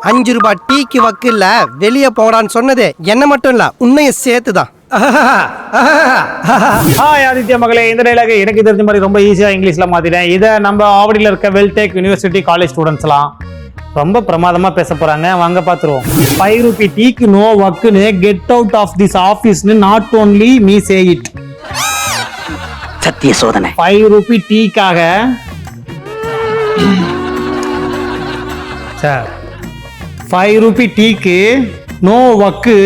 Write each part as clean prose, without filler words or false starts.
5 ரூபாய் டீக்கு வக்கு இல்ல, வெளியே போடான்னு சொன்னது என்ன மட்டும் இல்ல, உன்னைய சேர்த்துதான். ஹாய் ஆதித்ய மகளே, இந்த டைலாக் எனக்கு தெரிஞ்ச மாதிரி ரொம்ப ஈஸியா இங்கிலீஷ்ல மாத்திட்டேன். இதை நம்ம ஆவடியில் இருக்க வெல்டெக் யூனிவர்சிட்டி காலேஜ் ஸ்டூடெண்ட்ஸ்லாம் ரொம்ப பிரமாதமா பேச போறாங்க. வாங்க பாத்துருவோம். 5 ரூபி டீக்கு நோ வக்குன்னு கெட் அவுட் ஆஃப் திஸ் ஆபீஸ்னு not only me say it. சத்திய சோதனை. 5 ரூபி டீக்காக சார் 5 ரூபி டீக்கு நோ வக்கு.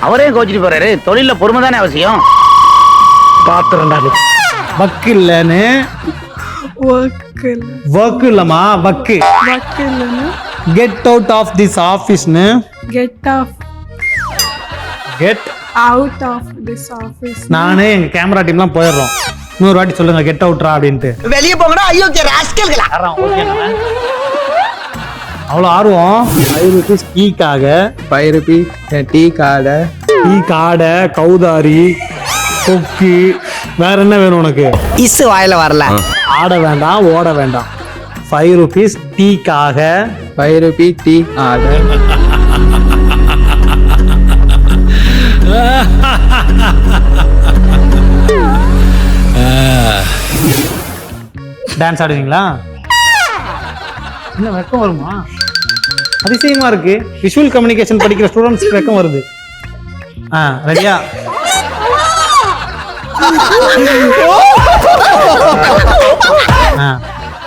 அவரே கோச்சிட்டு போறாரு. தொழில பொறுமை தானே அவசியம். பாத்துறேன்டாது. வக்கு இல்லன்னு வக்கு இல்லமா வக்கு. கெட் அவுட் ஆஃப் திஸ் ஆபீஸ்னு Get get out of this office. நானே எங்க கேமரா டீம்லாம் போயிடுறோம். இன்னொரு வாட்டி சொல்லுங்க கெட் அவுட்ரா அப்படின்ட்டு. வெளியே போங்கடா அயோக்கிய ராஸ்கல்களா. அவ்வளோ ஆர்வம். 5 ரூபீஸ் டீக்காக 5 ரூபி டீ காடை, டீ காடை, கௌதாரி, கொக்கி, வேற என்ன வேணும் உனக்கு? இசு வாயில வரல. ஆட வேண்டாம், ஓட வேண்டாம். 5 ரூபீஸ் டீக்காக 5 ரூபி டீ ஆடை. டான்ஸ் ஆடுவீங்களா? என்ன வெக்கம் வருமா? அதிசயமா இருக்கு. விஷுவல் கம்யூனிகேஷன் படிக்கிற ஸ்டூடெண்ட்ஸ் வெக்கம் வருது. ரெடியா?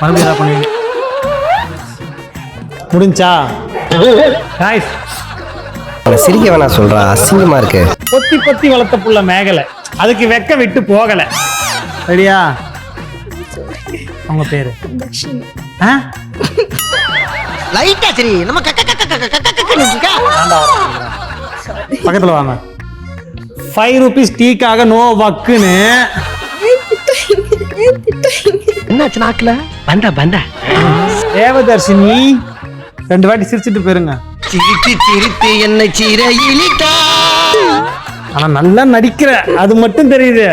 மறுபடியும் பண்ணுவீங்க. முடிஞ்சா? நைஸ். சிரிக்க வேணா சொல்றா, அசிங்கமா இருக்கு. பொத்தி பொத்தி வளர்த்த புள்ள மேகலை, அதுக்கு வெக்க விட்டு போகல. ரெடியா? உங்க பேரு? லைட்டா சரி, நம்ம பக்கத்துல வாங்க. 5 ரூபீஸ் டீக்காக நோ வக்குன்னு. என்னாச்சு நாக்குல? பந்தா தேவதர்ஷினி 2 வாட்டி சிரிச்சிட்டு போயிருங்க. சிரித்து என்ன சீர இழித்தா. ஆனா நல்லா நடிக்கிற, அது மட்டும் தெரியுது.